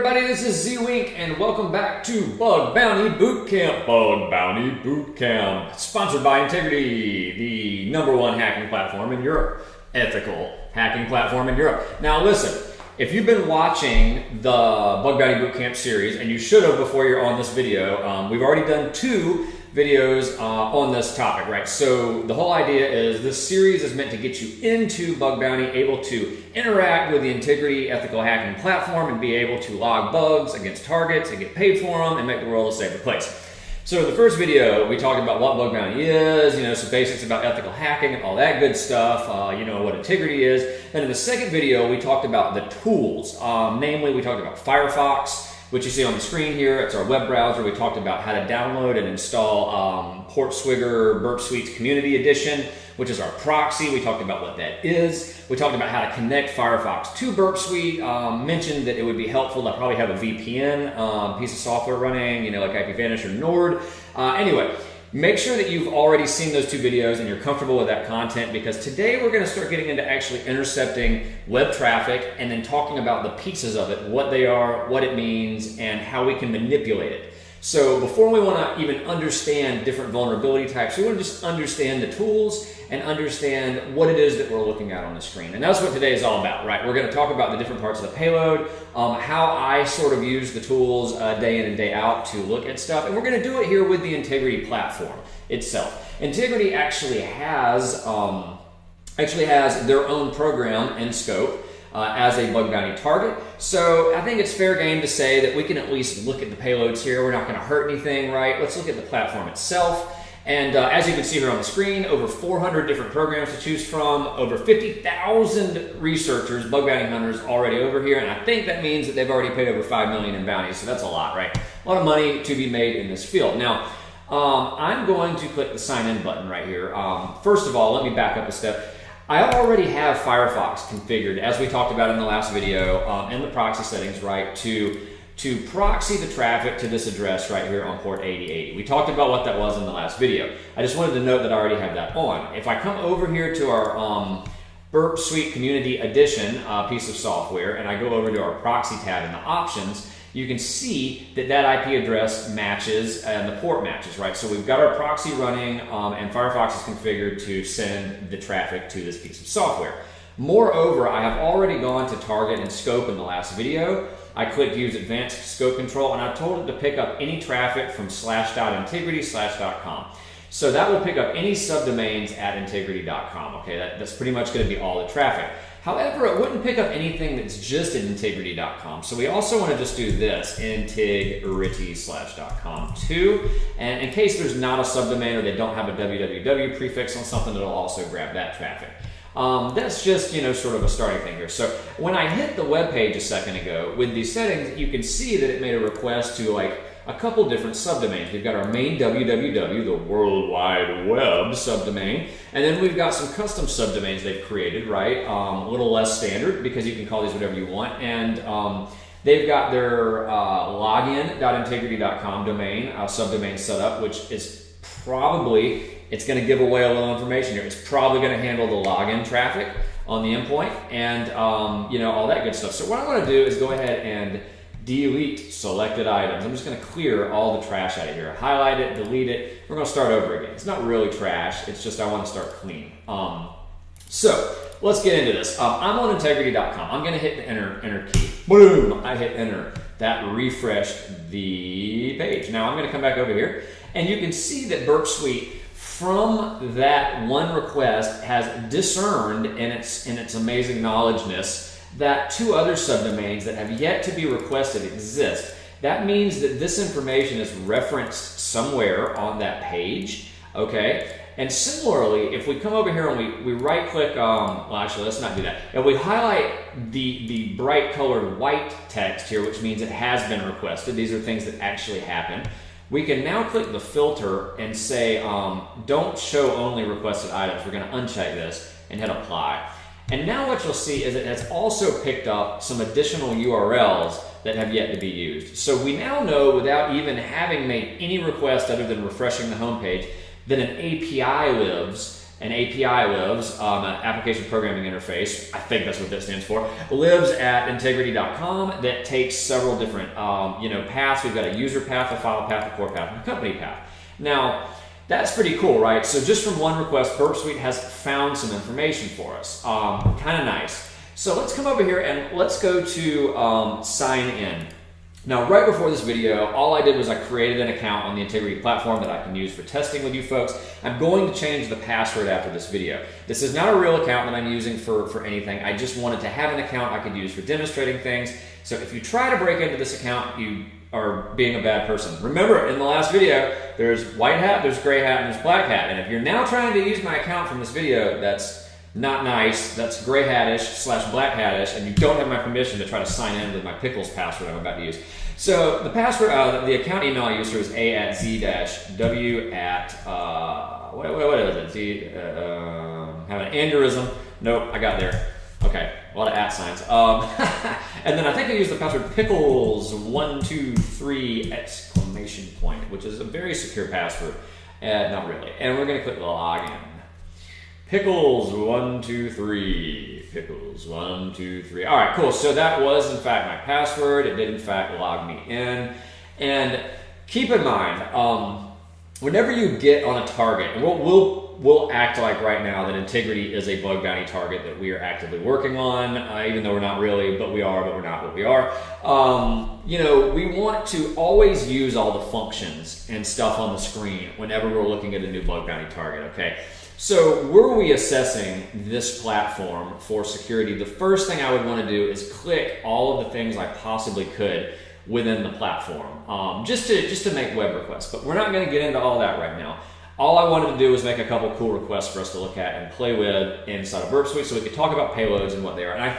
everybody, this is Z-Wink and welcome back to Bug Bounty Bootcamp. Bug Bounty Bootcamp, sponsored by Integrity, the #1 hacking platform in Europe. Ethical hacking platform in Europe. Now listen, if you've been watching the Bug Bounty Bootcamp series, and you should have before you're on this video, we've already done 2 videos on this topic, right? So the whole idea is this series is meant to get you into bug bounty, able to interact with the Integrity ethical hacking platform and be able to log bugs against targets and get paid for them and make the world a safer place. So the first video, we talked about what bug bounty is, some basics about ethical hacking and all that good stuff, what Integrity is. Then in the second video, we talked about the tools. Namely, we talked about Firefox, which you see on the screen here. It's our web browser. We talked about how to download and install Portswigger Burp Suite's Community Edition, which is our proxy. We talked about what that is. We talked about how to connect Firefox to Burp Suite. Mentioned that it would be helpful to probably have a VPN piece of software running, like IPVanish or Nord. Anyway, make sure that you've already seen those 2 videos and you're comfortable with that content, because today we're going to start getting into actually intercepting web traffic and then talking about the pieces of it, what they are, what it means, and how we can manipulate it. So before we want to even understand different vulnerability types, we want to just understand the tools and understand what it is that we're looking at on the screen. And that's what today is all about, right? We're going to talk about the different parts of the payload, how I sort of use the tools day in and day out to look at stuff. And we're going to do it here with the Integrity platform itself. Integrity actually has their own program and scope as a bug bounty target. So I think it's fair game to say that we can at least look at the payloads here. We're not going to hurt anything, right? Let's look at the platform itself. And as you can see here on the screen, over 400 different programs to choose from, over 50,000 researchers, bug bounty hunters already over here. And I think that means that they've already paid over $5 million in bounties. So that's a lot, right? A lot of money to be made in this field. Now, I'm going to click the sign in button right here. First of all, let me back up a step. I already have Firefox configured, as we talked about in the last video, in the proxy settings, right, to proxy the traffic to this address right here on port 8080. We talked about what that was in the last video. I just wanted to note that I already have that on. If I come over here to our Burp Suite Community Edition piece of software, and I go over to our proxy tab in the options, you can see that that IP address matches and the port matches, right? So we've got our proxy running and Firefox is configured to send the traffic to this piece of software. Moreover, I have already gone to target and scope in the last video. I clicked use advanced scope control and I told it to pick up any traffic from /.integrity/.com. So that will pick up any subdomains at integrity.com. Okay, that's pretty much going to be all the traffic. However, it wouldn't pick up anything that's just at integrity.com. So we also want to just do this, integrity/.com too. And in case there's not a subdomain or they don't have a www prefix on something, it'll also grab that traffic. That's just, sort of a starting thing here. So when I hit the web page a second ago with these settings, you can see that it made a request to a couple different subdomains. We've got our main www, the World Wide Web subdomain, and then we've got some custom subdomains they've created, right? A little less standard because you can call these whatever you want, and they've got their login.integrity.com domain subdomain set up, which is probably, it's going to give away a little information here. It's probably going to handle the login traffic on the endpoint and all that good stuff. So what I want to do is go ahead and delete selected items. I'm just going to clear all the trash out of here. Highlight it, delete it. We're going to start over again. It's not really trash. It's just I want to start clean. So let's get into this. I'm on integrity.com. I'm going to hit the enter key. Boom! I hit enter. That refreshed the page. Now I'm going to come back over here, and you can see that Burp Suite from that one request has discerned in its amazing knowledgeness that 2 other subdomains that have yet to be requested exist. That means that this information is referenced somewhere on that page, okay? And similarly, if we come over here and we right click, well actually let's not do that. If we highlight the bright colored white text here, which means it has been requested, these are things that actually happen, we can now click the filter and say, don't show only requested items. We're gonna uncheck this and hit apply. And now what you'll see is it has also picked up some additional URLs that have yet to be used. So we now know, without even having made any request other than refreshing the homepage, that an API lives an API lives, an application programming interface, I think that's what that stands for, lives at integrity.com that takes several different paths. We've got a user path, a file path, a core path, and a company path. Now, that's pretty cool, right? So just from one request, Burp Suite has found some information for us. Kind of nice. So let's come over here and let's go to sign in. Now, right before this video, all I did was I created an account on the Integrity platform that I can use for testing with you folks. I'm going to change the password after this video. This is not a real account that I'm using for anything. I just wanted to have an account I could use for demonstrating things. So if you try to break into this account, you are being a bad person. Remember, in the last video, there's white hat, there's gray hat, and there's black hat. And if you're now trying to use my account from this video, that's not nice, that's gray hattish / black hattish, and you don't have my permission to try to sign in with my pickles password I'm about to use. So the password, the account email I used here was a@z-w at, what is it? Have an aneurysm. Nope, I got there. Okay, a lot of @ signs. And then I think I used the password pickles123 ! Which is a very secure password. Not really. And we're gonna click login. Pickles123, Pickles123. All right, cool. So that was in fact my password. It did in fact log me in. And keep in mind, whenever you get on a target, and we'll act like right now that Integrity is a bug bounty target that we are actively working on, even though we're not really, but we are, but we're not, but we are. We want to always use all the functions and stuff on the screen whenever we're looking at a new bug bounty target, okay? So were we assessing this platform for security, the first thing I would want to do is click all of the things I possibly could within the platform, just to make web requests. But we're not going to get into all that right now. All I wanted to do was make a couple cool requests for us to look at and play with inside of Burp Suite so we could talk about payloads and what they are. And I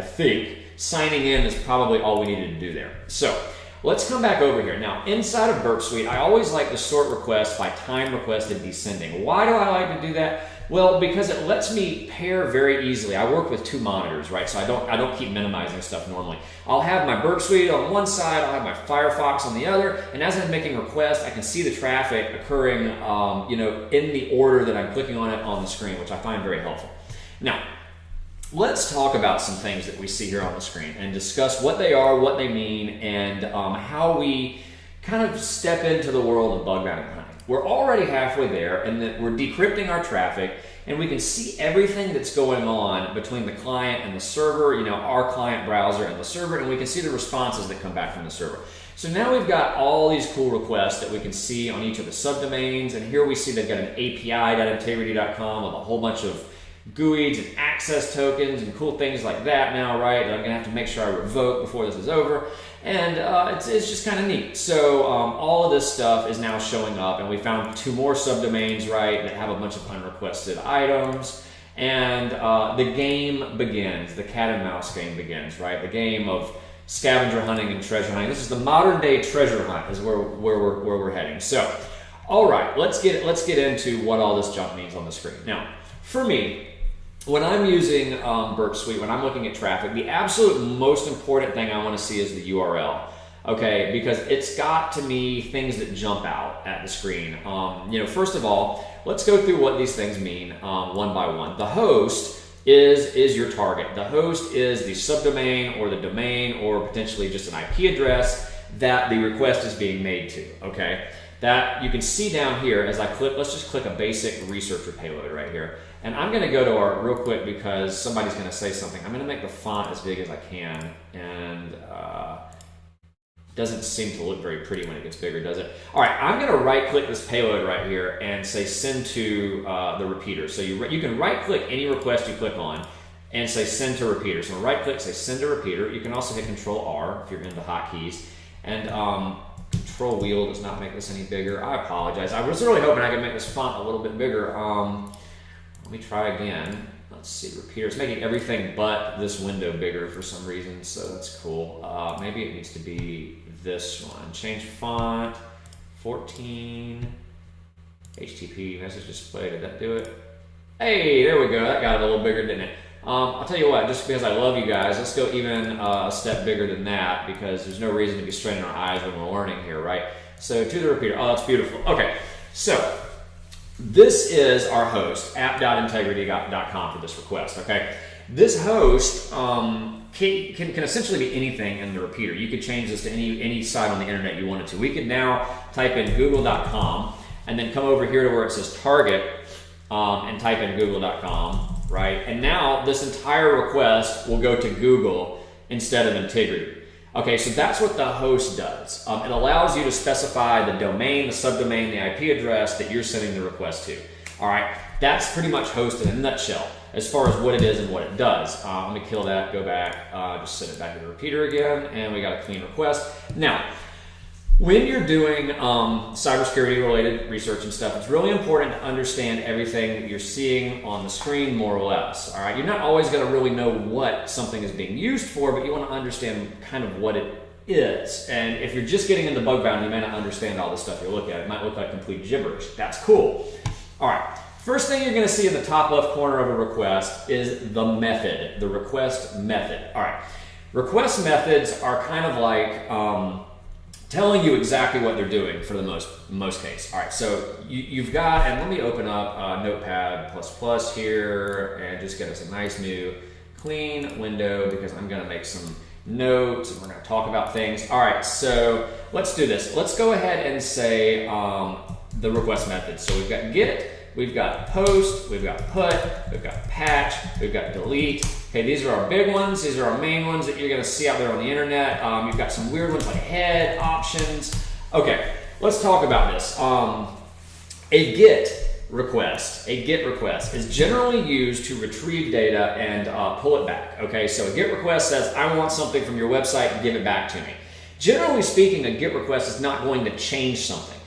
think signing in is probably all we needed to do there. So let's come back over here. Now, inside of Burp Suite, I always like to sort requests by time requested descending. Why do I like to do that? Well, because it lets me pair very easily. I work with 2 monitors, right? So I don't keep minimizing stuff normally. I'll have my Burp Suite on one side, I'll have my Firefox on the other, and as I'm making requests, I can see the traffic occurring, in the order that I'm clicking on it on the screen, which I find very helpful. Now, let's talk about some things that we see here on the screen and discuss what they are, what they mean, and how we kind of step into the world of bug bounty hunting. We're already halfway there, and that we're decrypting our traffic, and we can see everything that's going on between the client and the server, our client browser and the server, and we can see the responses that come back from the server. So now we've got all these cool requests that we can see on each of the subdomains, and here we see they've got an API.integrity.com with a whole bunch of GUIs and access tokens and cool things like that now, right? And I'm gonna have to make sure I revoke before this is over. And it's just kind of neat. So all of this stuff is now showing up, and we found 2 more subdomains, right, that have a bunch of unrequested items. And the game begins, the cat and mouse game begins, right? The game of scavenger hunting and treasure hunting. This is the modern day treasure hunt is where we're heading. So, all right, let's get into what all this junk means on the screen. Now, for me, when I'm using Burp Suite, when I'm looking at traffic, the absolute most important thing I want to see is the URL, okay? Because it's got, to me, things that jump out at the screen. First of all, let's go through what these things mean one by one. The host is your target. The host is the subdomain or the domain or potentially just an IP address that the request is being made to, okay? That you can see down here as I click, let's just click a basic researcher payload right here. And I'm gonna go to our, real quick because somebody's gonna say something, I'm gonna make the font as big as I can, and doesn't seem to look very pretty when it gets bigger, does it? All right, I'm gonna right click this payload right here and say send to the repeater. So you can right click any request you click on and say send to repeater. So right click, say send to repeater. You can also hit Control R if you're into hotkeys. And Control wheel does not make this any bigger. I apologize. I was really hoping I could make this font a little bit bigger. Let me try again. Let's see, repeater. It's making everything but this window bigger for some reason, so that's cool. Maybe it needs to be this one. Change font, 14, HTTP, message display. Did that do it? Hey, there we go. That got it a little bigger, didn't it? I'll tell you what, just because I love you guys, let's go even a step bigger than that because there's no reason to be straining our eyes when we're learning here, right? So to the repeater. Oh, that's beautiful. Okay, so this is our host, app.integrity.com for this request, okay? This host can essentially be anything in the repeater. You could change this to any site on the internet you wanted to. We could now type in google.com and then come over here to where it says target and type in google.com, right? And now this entire request will go to Google instead of Integrity. Okay, so that's what the host does. It allows you to specify the domain, the subdomain, the IP address that you're sending the request to. All right, that's pretty much host in a nutshell as far as what it is and what it does. Let me kill that, go back, just send it back to the repeater again, and we got a clean request. Now, when you're doing cybersecurity related research and stuff, it's really important to understand everything that you're seeing on the screen more or less. All right, you're not always going to really know what something is being used for, but you want to understand kind of what it is. And if you're just getting into bug bounty, you may not understand all the stuff you look at. It might look like complete gibberish. That's cool. All right, first thing you're going to see in the top left corner of a request is the method, the request method. All right, request methods are kind of like telling you exactly what they're doing for the most case. All right, so you've got, and let me open up Notepad++ here and just get us a nice new clean window because I'm gonna make some notes and we're gonna talk about things. All right, so let's do this. Let's go ahead and say the request methods. So we've got get, we've got post, we've got put, we've got patch, we've got delete. Okay, these are our big ones. These are our main ones that you're going to see out there on the internet. You've got some weird ones like head, options. Okay, let's talk about this. A GET request is generally used to retrieve data and pull it back. Okay, so a GET request says, I want something from your website, give it back to me. Generally speaking, a GET request is not going to change something.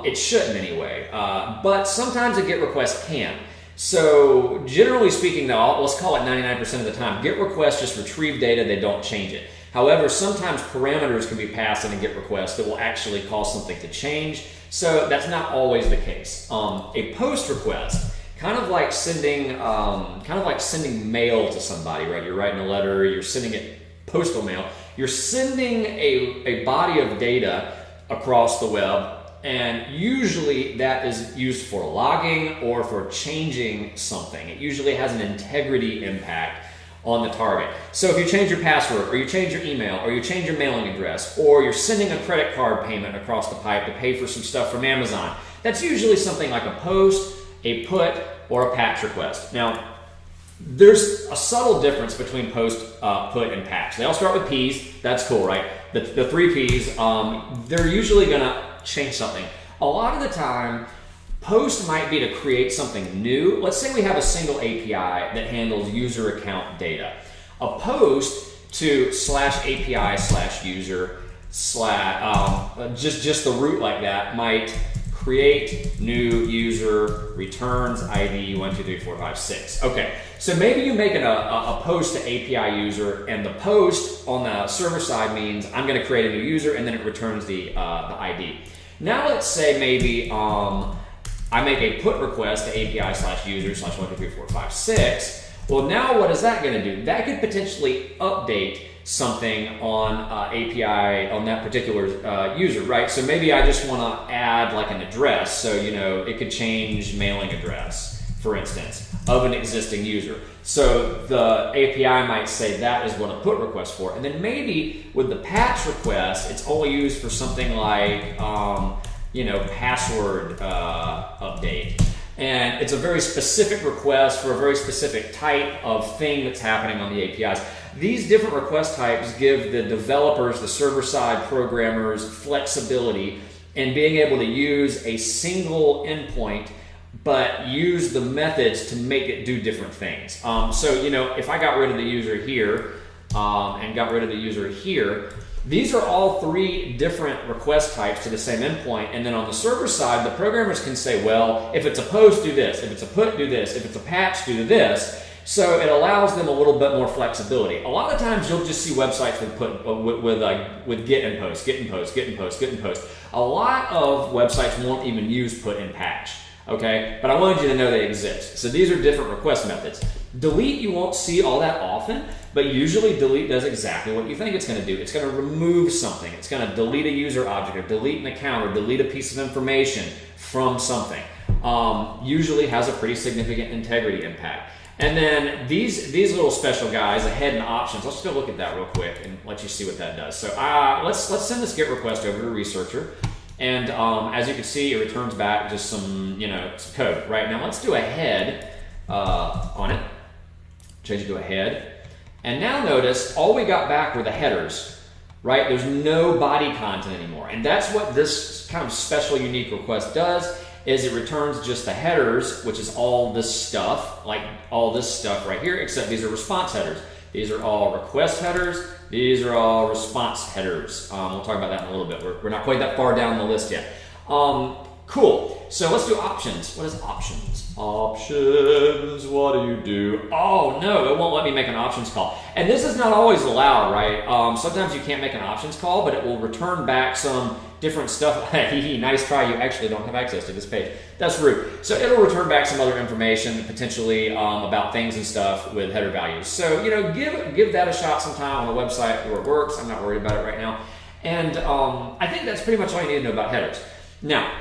It shouldn't anyway, but sometimes a GET request can. So generally speaking though, let's call it 99% of the time, GET requests just retrieve data, they don't change it. However, sometimes parameters can be passed in a GET request that will actually cause something to change. So that's not always the case. A post request, kind of like sending mail to somebody, right? You're writing a letter, you're sending it postal mail, you're sending a body of data across the web. And usually that is used for logging or for changing something. It usually has an integrity impact on the target. So if you change your password or you change your email or you change your mailing address or you're sending a credit card payment across the pipe to pay for some stuff from Amazon, that's usually something like a post, a put, or a patch request. Now, there's a subtle difference between post, put, and patch. They all start with P's. That's cool, right? The three P's, they're usually going to change something. A lot of the time, post might be to create something new. Let's say we have a single API that handles user account data. A post to /API/user just the root like that might create new user returns ID 1, 2, 3, 4, 5, 6. Okay, so maybe you make a post to API user, and the post on the server side means I'm going to create a new user, and then it returns the ID. Now let's say maybe I make a put request to API/user /1, 2, 3, 4, 5, 6. Well, now what is that going to do? That could potentially update something on API on that particular user, right? So maybe I just want to add like an address, so it could change mailing address, for instance, of an existing user. So the API might say that is what a put request for. And then maybe with the patch request, it's only used for something like, password update. And it's a very specific request for a very specific type of thing that's happening on the APIs. These different request types give the developers, the server-side programmers, flexibility in being able to use a single endpoint but use the methods to make it do different things. So if I got rid of the user here and got rid of the user here, these are all three different request types to the same endpoint, and then on the server side, the programmers can say, well, if it's a post, do this. If it's a put, do this. If it's a patch, do this. So it allows them a little bit more flexibility. A lot of times you'll just see websites with get and post, get and post, get and post, get and post. A lot of websites won't even use put and patch. Okay, but I wanted you to know they exist. So these are different request methods. Delete you won't see all that often, but usually delete does exactly what you think it's going to do. It's going to remove something. It's going to delete a user object or delete an account or delete a piece of information from something. usually has a pretty significant integrity impact. And then these little special guys, the head and options, let's go look at that real quick and let you see what that does. So let's send this GET request over to researcher. And as you can see, it returns back just some, some code, right? Now let's do a head on it. Change it to a head. And now notice all we got back were the headers, right? There's no body content anymore. And that's what this kind of special unique request does, is it returns just the headers, which is all this stuff, like all this stuff right here, except these are response headers. These are all request headers. These are all response headers. We'll talk about that in a little bit. We're not quite that far down the list yet. Cool. So let's do options. What is options? Options, what do you do? Oh no, it won't let me make an options call. And this is not always allowed, right? Sometimes you can't make an options call, but it will return back some different stuff. Nice try, you actually don't have access to this page. That's rude. So it'll return back some other information, potentially about things and stuff with header values. So, give that a shot sometime on a website where it works. I'm not worried about it right now. And I think that's pretty much all you need to know about headers. Now,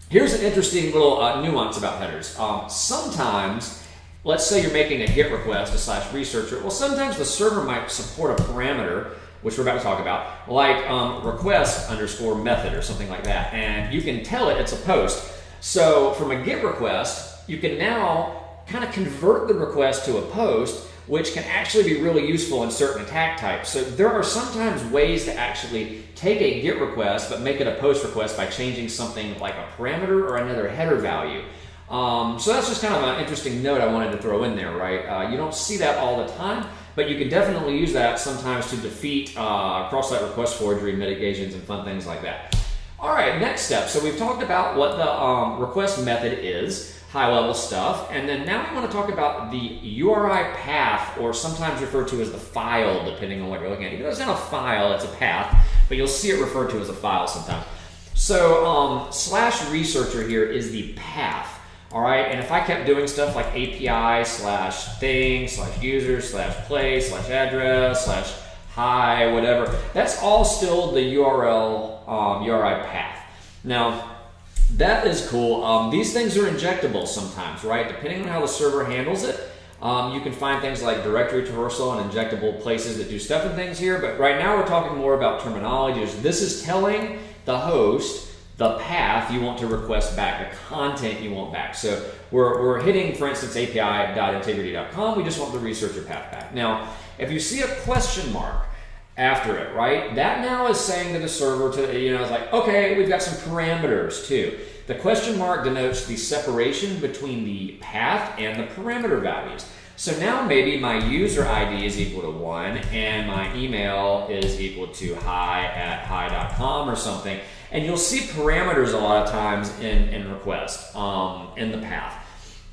here's an interesting little nuance about headers. Sometimes, let's say you're making a GET request to /researcher. Well, sometimes the server might support a parameter, which we're about to talk about, like request_method or something like that. And you can tell it it's a post. So from a GET request, you can now kind of convert the request to a post, which can actually be really useful in certain attack types. So there are sometimes ways to actually take a GET request but make it a post request by changing something like a parameter or another header value. So that's just kind of an interesting note I wanted to throw in there, right? You don't see that all the time, but you can definitely use that sometimes to defeat cross-site request forgery mitigations and fun things like that. All right, next step. So we've talked about what the request method is, high-level stuff, and then now we want to talk about the URI path, or sometimes referred to as the file, depending on what you're looking at. Even though it's not a file, it's a path, but you'll see it referred to as a file sometimes. So /researcher here is the path. All right, and if I kept doing stuff like API/thing/user/place/address/hi, whatever, that's all still the URL URI path. Now, that is cool. These things are injectable sometimes, right? Depending on how the server handles it, you can find things like directory traversal and injectable places that do stuff and things here, but right now we're talking more about terminology. This is telling the host the path you want to request back, the content you want back. So we're hitting, for instance, api.integrity.com. We just want the researcher path back. Now, if you see a question mark after it, right, that now is saying to the server, it's like, okay, we've got some parameters too. The question mark denotes the separation between the path and the parameter values. So now maybe my user ID is equal to 1 and my email is equal to hi@hi.com or something. And you'll see parameters a lot of times in request, in the path.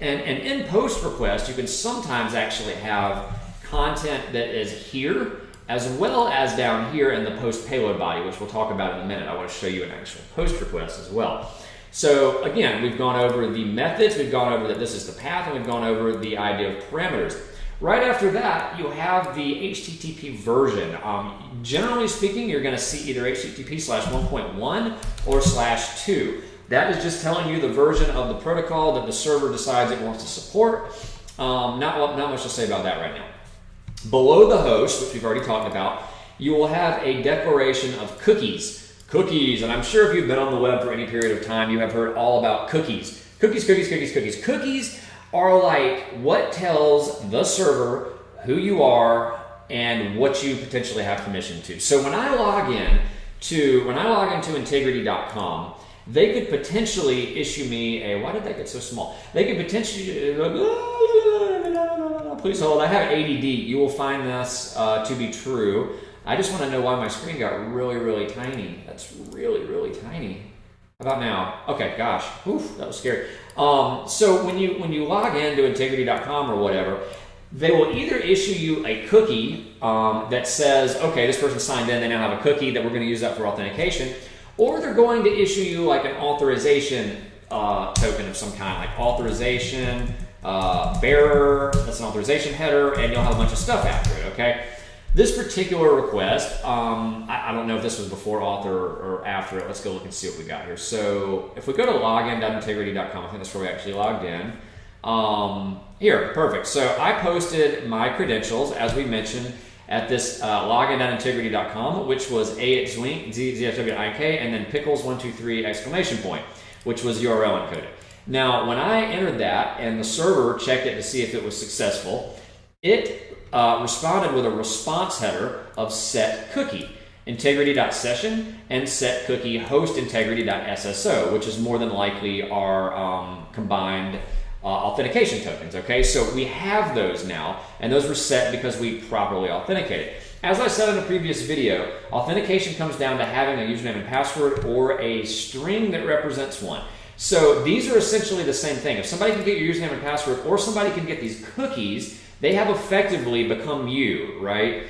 And in post request, you can sometimes actually have content that is here as well as down here in the post payload body, which we'll talk about in a minute. I want to show you an actual post request as well. So again, we've gone over the methods, we've gone over that this is the path, and we've gone over the idea of parameters. Right after that, you have the HTTP version. Generally speaking, you're going to see either HTTP/1.1 or /2. That is just telling you the version of the protocol that the server decides it wants to support. Not much to say about that right now. Below the host, which we've already talked about, you will have a declaration of cookies. Cookies, and I'm sure if you've been on the web for any period of time, you have heard all about cookies. Cookies. Cookies are like what tells the server who you are and what you potentially have permission to. So when I log into integrity.com, they could potentially issue me a, why did that get so small? They could potentially, please hold, I have ADD. You will find this to be true. I just want to know why my screen got really, really tiny. That's really, really tiny. How about now? Okay, gosh, oof, that was scary. So when you log into integrity.com or whatever, they will either issue you a cookie that says, okay, this person signed in, they now have a cookie that we're going to use that for authentication, or they're going to issue you like an authorization token of some kind, like authorization bearer, that's an authorization header, and you'll have a bunch of stuff after it, okay? This particular request, I don't know if this was before auth or after it. Let's go look and see what we got here. So if we go to login.integrity.com, I think that's where we actually logged in. Here, perfect. So I posted my credentials, as we mentioned, at this login.integrity.com, which was AXLink, ZFWIK, and then pickles123 exclamation point, which was URL encoded. Now, when I entered that and the server checked it to see if it was successful, it responded with a response header of set cookie, integrity.session, and set cookie host integrity.sso, which is more than likely our combined authentication tokens. Okay, so we have those now, and those were set because we properly authenticated. As I said in a previous video, authentication comes down to having a username and password or a string that represents one. So these are essentially the same thing. If somebody can get your username and password, or somebody can get these cookies, they have effectively become you, right?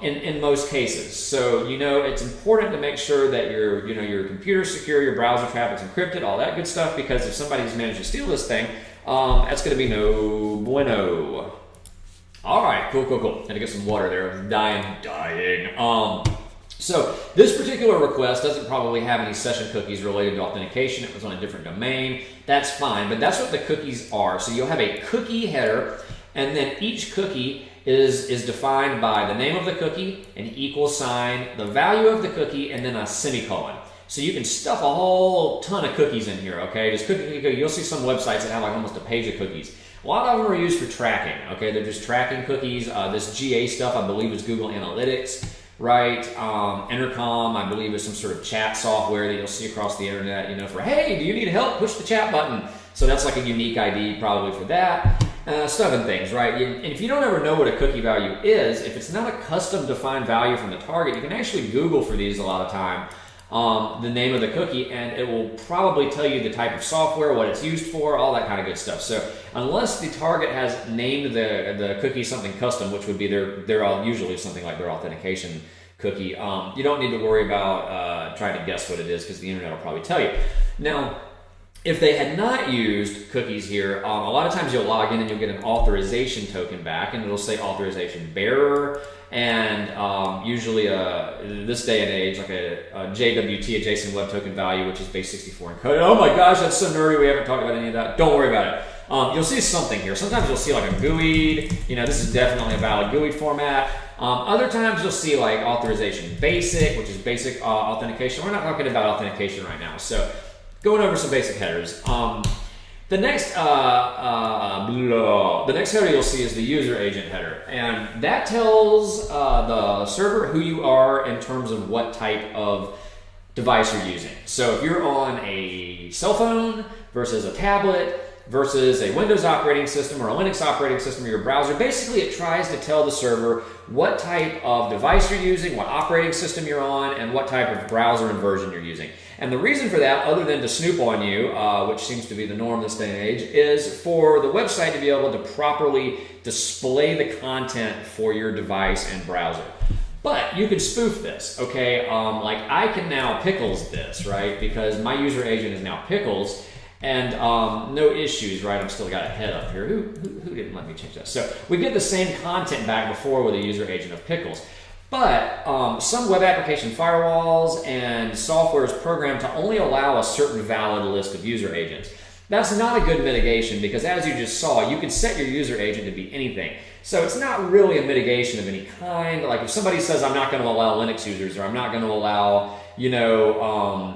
In most cases. So, it's important to make sure that your computer's secure, your browser traffic's encrypted, all that good stuff, because if somebody's managed to steal this thing, that's going to be no bueno. All right, cool. Had to get some water there. I'm dying. So this particular request doesn't probably have any session cookies related to authentication. It was on a different domain. That's fine, but that's what the cookies are. So you'll have a cookie header, and then each cookie is defined by the name of the cookie, an equal sign, the value of the cookie, and then a semicolon. So you can stuff a whole ton of cookies in here, okay? Just cookie. You'll see some websites that have like almost a page of cookies. A lot of them are used for tracking, okay? They're just tracking cookies. This GA stuff, I believe, is Google Analytics, right? Intercom, I believe, is some sort of chat software that you'll see across the internet, for, hey, do you need help? Push the chat button. So that's like a unique ID probably for that. Stuff and things, right? And if you don't ever know what a cookie value is, if it's not a custom defined value from the target, you can actually Google for these a lot of time, the name of the cookie, and it will probably tell you the type of software, what it's used for, all that kind of good stuff. So unless the target has named the cookie something custom, which would be they're usually something like their authentication cookie, you don't need to worry about trying to guess what it is, because the internet will probably tell you. Now, if they had not used cookies here, a lot of times you'll log in and you'll get an authorization token back, and it'll say authorization bearer, and usually this day and age, like a JWT, a JSON Web Token value, which is base 64 encoded. Oh my gosh, that's so nerdy. We haven't talked about any of that. Don't worry about it. You'll see something here. Sometimes you'll see like a GUI. This is definitely a valid GUI format. Other times you'll see like authorization basic, which is basic authentication. We're not talking about authentication right now. So going over some basic headers. The next header you'll see is the user agent header, and that tells the server who you are in terms of what type of device you're using. So if you're on a cell phone versus a tablet versus a Windows operating system or a Linux operating system or your browser, basically it tries to tell the server what type of device you're using, what operating system you're on, and what type of browser and version you're using. And the reason for that, other than to snoop on you, which seems to be the norm this day and age, is for the website to be able to properly display the content for your device and browser. But you can spoof this, okay? Like I can now pickles this, right? Because my user agent is now pickles, and no issues, right? I've still got a head up here. Who didn't let me change that? So we get the same content back before with a user agent of pickles. But some web application firewalls and software is programmed to only allow a certain valid list of user agents. That's not a good mitigation, because as you just saw, you can set your user agent to be anything. So it's not really a mitigation of any kind. Like if somebody says, I'm not going to allow Linux users, or I'm not going to allow,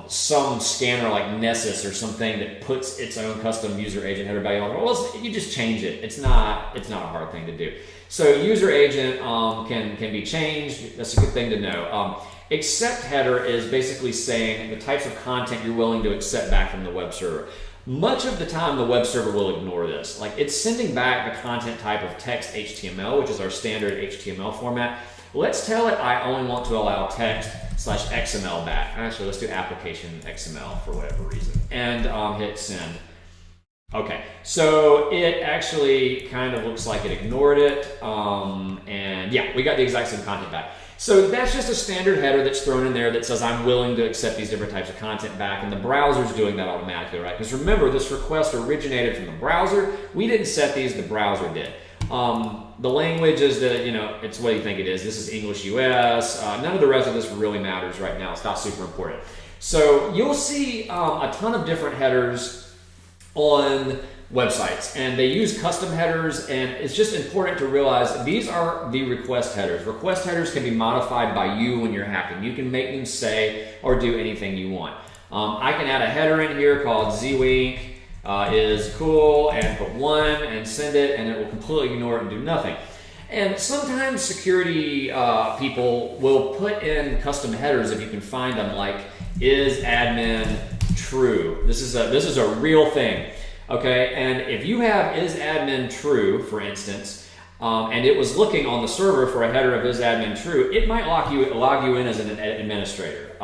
some scanner like Nessus or something that puts its own custom user agent header value on it. Well, you just change it. It's not a hard thing to do. So user agent can be changed. That's a good thing to know. Accept header is basically saying the types of content you're willing to accept back from the web server. Much of the time, the web server will ignore this. Like it's sending back the content type of text HTML, which is our standard HTML format. Let's tell it I only want to allow text/XML back. Actually, let's do application XML for whatever reason, and hit send. Okay, so it actually kind of looks like it ignored it, and yeah, we got the exact same content back. So that's just a standard header that's thrown in there that says I'm willing to accept these different types of content back, and the browser's doing that automatically, right? Because remember, this request originated from the browser. We didn't set these, the browser did. The language is that, it's what you think it is. This is English US. None of the rest of this really matters right now. It's not super important. So you'll see a ton of different headers on websites, and they use custom headers, and it's just important to realize these are the request headers. Request headers can be modified by you when you're hacking. You can make them say or do anything you want. I can add a header in here called zwink is cool and put 1 and send it, and it will completely ignore it and do nothing. And sometimes security people will put in custom headers if you can find them, like is admin true. This is a real thing. Okay, and if you have is admin true, for instance, and it was looking on the server for a header of is admin true, it might log you in as an administrator.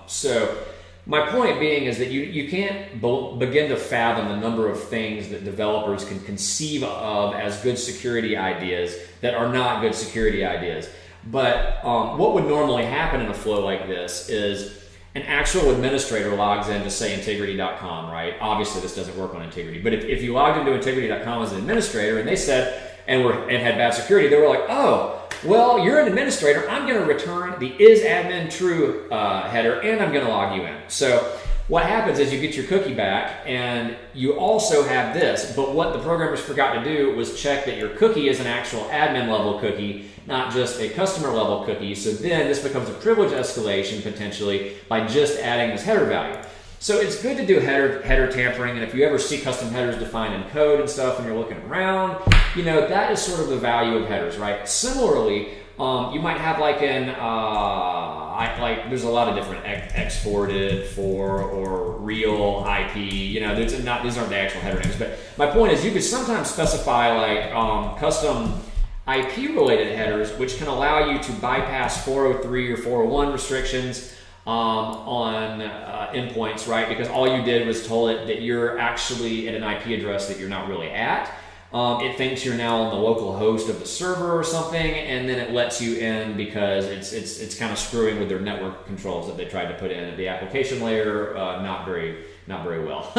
So my point being is that you can't begin to fathom the number of things that developers can conceive of as good security ideas that are not good security ideas. But what would normally happen in a flow like this is an actual administrator logs into, say, integrity.com, right? Obviously, this doesn't work on Integrity, but if you logged into integrity.com as an administrator and they said, and had bad security, they were like, oh, well, you're an administrator. I'm going to return the is admin true header, and I'm going to log you in. So what happens is you get your cookie back, and you also have this, but what the programmers forgot to do was check that your cookie is an actual admin level cookie, not just a customer level cookie. So then this becomes a privilege escalation potentially by just adding this header value. So it's good to do header tampering, and if you ever see custom headers defined in code and stuff and you're looking around, that is sort of the value of headers, right? Similarly, you might have like there's a lot of different exported for or real IP, these aren't the actual header names, but my point is you could sometimes specify like custom IP related headers, which can allow you to bypass 403 or 401 restrictions on endpoints, right? Because all you did was told it that you're actually at an IP address that you're not really at. It thinks you're now on the local host of the server or something, and then it lets you in because it's kind of screwing with their network controls that they tried to put in at the application layer, not very well.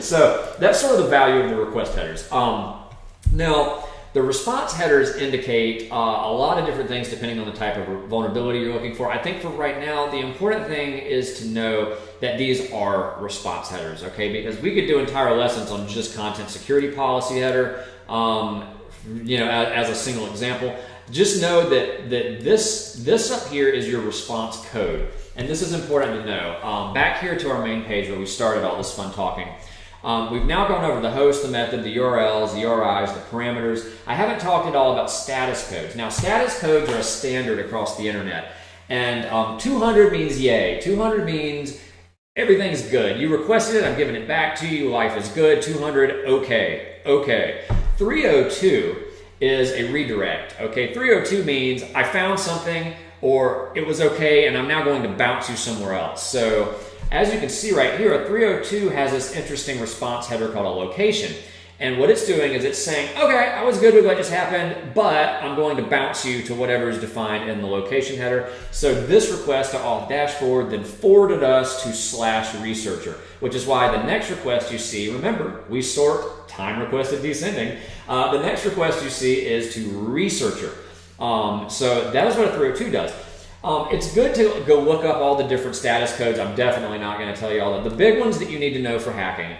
So that's sort of the value of the request headers. Now, the response headers indicate a lot of different things depending on the type of vulnerability you're looking for. I think for right now, the important thing is to know that these are response headers, okay? Because we could do entire lessons on just content security policy header, as a single example. Just know that this up here is your response code. And this is important to know. Back here to our main page where we started all this fun talking, we've now gone over the host, the method, the URLs, the URIs, the parameters. I haven't talked at all about status codes. Now, status codes are a standard across the internet. And 200 means yay. 200 means everything's good. You requested it, I'm giving it back to you, life is good. 200, okay. 302 is a redirect, okay? 302 means I found something, or it was okay, and I'm now going to bounce you somewhere else. So as you can see right here, a 302 has this interesting response header called a location. And what it's doing is it's saying, okay, I was good with what just happened, but I'm going to bounce you to whatever is defined in the location header. So this request to auth dashboard then forwarded us to /researcher, which is why the next request you see, remember, we sort time requested descending. The next request you see is to researcher. So that is what a 302 does. It's good to go look up all the different status codes. I'm definitely not going to tell you all that. The big ones that you need to know for hacking.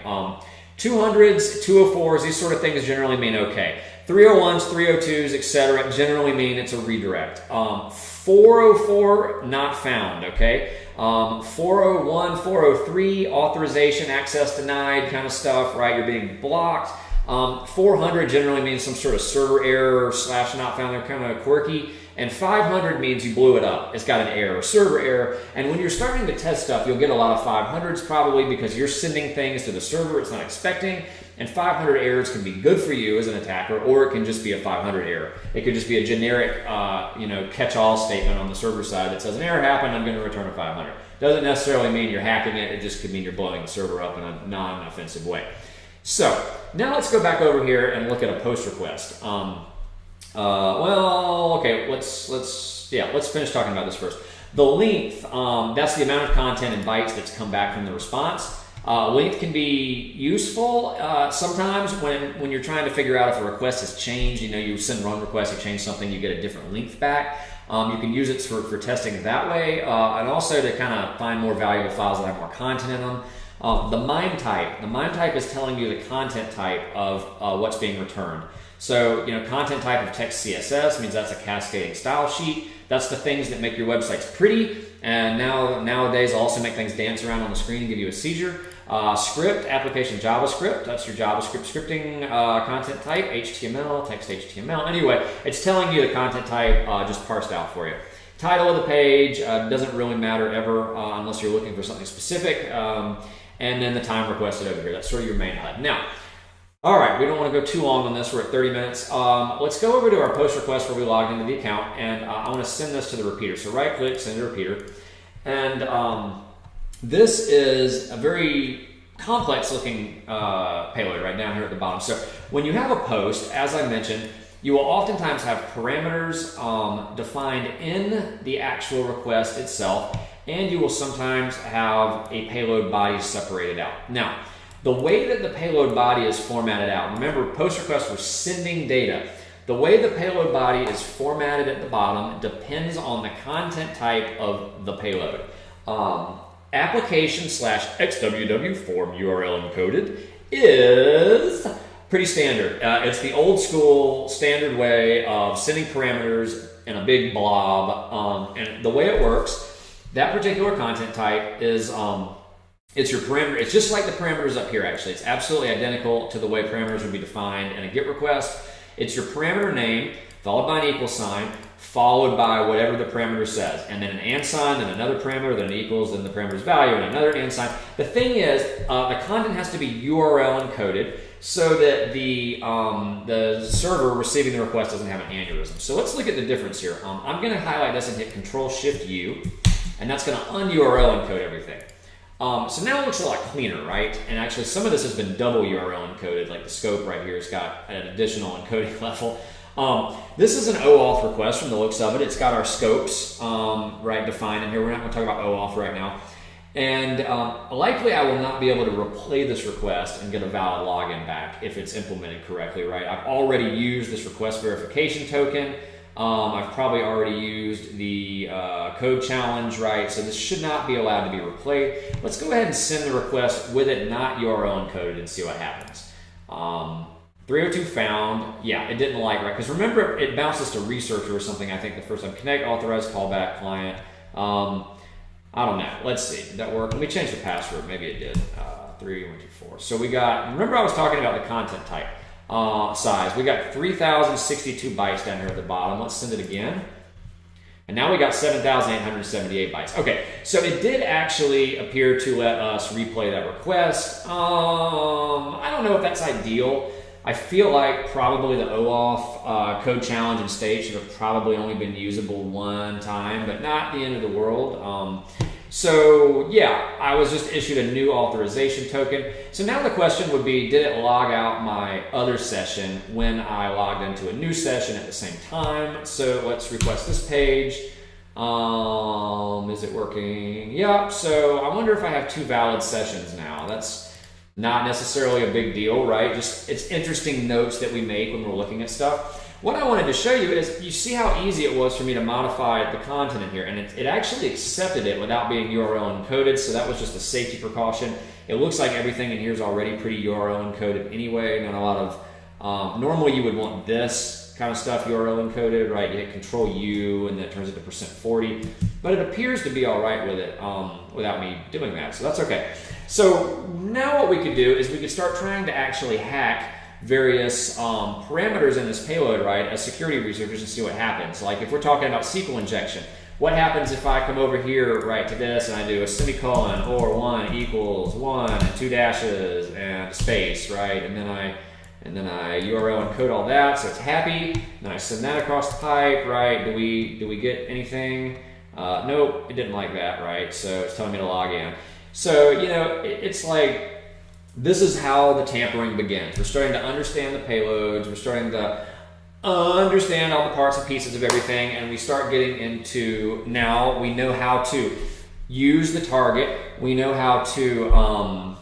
200s, 204s, these sort of things generally mean okay. 301s, 302s, etc. generally mean it's a redirect. 404, not found, okay? 401, 403, authorization, access denied kind of stuff, right? You're being blocked. 400 generally means some sort of server error / not found. They're kind of quirky. And 500 means you blew it up. It's got an error, server error. And when you're starting to test stuff, you'll get a lot of 500s probably because you're sending things to the server it's not expecting. And 500 errors can be good for you as an attacker, or it can just be a 500 error. It could just be a generic, catch-all statement on the server side that says an error happened, I'm going to return a 500. Doesn't necessarily mean you're hacking it. It just could mean you're blowing the server up in a non-offensive way. So now let's go back over here and look at a post request. Let's finish talking about this first. The length, that's the amount of content in bytes that's come back from the response. Length can be useful sometimes when you're trying to figure out if a request has changed. You send one request, you change something, you get a different length back. You can use it for testing that way, and also to kind of find more valuable files that have more content in them. The MIME type is telling you the content type of what's being returned. So, content type of text CSS means that's a cascading style sheet. That's the things that make your websites pretty, and nowadays also make things dance around on the screen and give you a seizure. Script, application JavaScript, that's your JavaScript scripting content type, HTML, text HTML. Anyway, it's telling you the content type just parsed out for you. Title of the page doesn't really matter ever unless you're looking for something specific. And then the time requested over here, that's sort of your main HUD. Now, all right, we don't want to go too long on this, we're at 30 minutes. Let's go over to our post request where we logged into the account, and I want to send this to the repeater. So right click, send to repeater. And this is a very complex looking payload right down here at the bottom. So when you have a post, as I mentioned, you will oftentimes have parameters defined in the actual request itself, and you will sometimes have a payload body separated out. Now, the way that the payload body is formatted out, remember post requests were sending data. The way the payload body is formatted at the bottom depends on the content type of the payload. Application/XWW form URL encoded is pretty standard. It's the old school standard way of sending parameters in a big blob. And the way it works, that particular content type is it's your parameter. It's just like the parameters up here, actually. It's absolutely identical to the way parameters would be defined in a GET request. It's your parameter name, followed by an equal sign, followed by whatever the parameter says, and then an and sign, then another parameter, then an equals, then the parameter's value, and another and sign. The thing is, the content has to be URL encoded so that the server receiving the request doesn't have an aneurysm. So let's look at the difference here. I'm going to highlight this and hit Control-Shift-U, and that's going to un-URL encode everything. So now it looks a lot cleaner, right? And actually some of this has been double URL encoded, like the scope right here has got an additional encoding level. This is an OAuth request from the looks of it. It's got our scopes right defined in here. We're not going to talk about OAuth right now. And likely I will not be able to replay this request and get a valid login back if it's implemented correctly, right? I've already used this request verification token. I've probably already used the code challenge, right? So this should not be allowed to be replayed. Let's go ahead and send the request with it not URL encoded and see what happens. 302 found, yeah, it didn't like, right? Because remember, it bounced us to researcher or something, I think the first time. Connect, authorized, callback, client. I don't know. Let's see. Did that work? Let me change the password. Maybe it did. 3124. So we got, remember I was talking about the content type. Size. We got 3,062 bytes down here at the bottom. Let's send it again. And now we got 7,878 bytes. Okay, so it did actually appear to let us replay that request. I don't know if that's ideal. I feel like probably the OAuth code challenge and state should have probably only been usable one time, but not the end of the world. So yeah, I was just issued a new authorization token. So now the question would be, did it log out my other session when I logged into a new session at the same time? So let's request this page. Is it working? Yep, so I wonder if I have two valid sessions now. That's not necessarily a big deal, right? Just it's interesting notes that we make when we're looking at stuff. What I wanted to show you is, you see how easy it was for me to modify the content in here, and it actually accepted it without being URL encoded, so that was just a safety precaution. It looks like everything in here is already pretty URL encoded anyway, not a lot of, normally you would want this kind of stuff URL encoded, right? You hit Control-U and then it turns into %40, but it appears to be all right with it without me doing that, so that's okay. So now what we could do is we could start trying to actually hack various parameters in this payload, right, as security researchers and see what happens. Like if we're talking about SQL injection, what happens if I come over here, right, to this and I do a semicolon or 1 equals 1 and 2 dashes and a space, right, and then I URL encode all that so it's happy, then I send that across the pipe, right? Do we get anything? Nope, it didn't like that, right? So it's telling me to log in. So, you know, it's like, this is how the tampering begins. We're starting to understand the payloads, we're starting to understand all the parts and pieces of everything, and we start getting into, now we know how to use the target, we know how to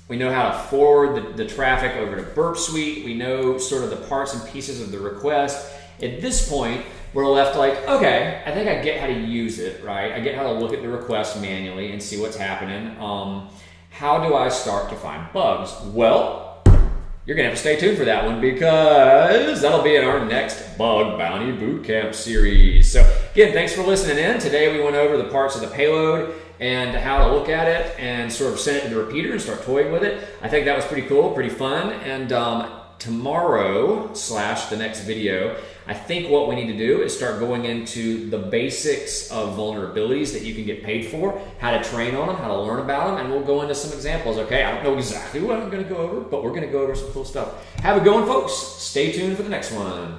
We know how to forward the traffic over to Burp Suite. We know sort of the parts and pieces of the request. At this point, we're left like, okay, I think I get how to use it, right? I get how to look at the request manually and see what's happening. How do I start to find bugs? Well, you're gonna have to stay tuned for that one because that'll be in our next Bug Bounty Bootcamp series. So again, thanks for listening in. Today we went over the parts of the payload and how to look at it and sort of send it to the repeater and start toying with it. I think that was pretty cool, pretty fun. And tomorrow / the next video, I think what we need to do is start going into the basics of vulnerabilities that you can get paid for, how to train on them, how to learn about them, and we'll go into some examples, okay? I don't know exactly what I'm gonna go over, but we're gonna go over some cool stuff. Have a good one, folks. Stay tuned for the next one.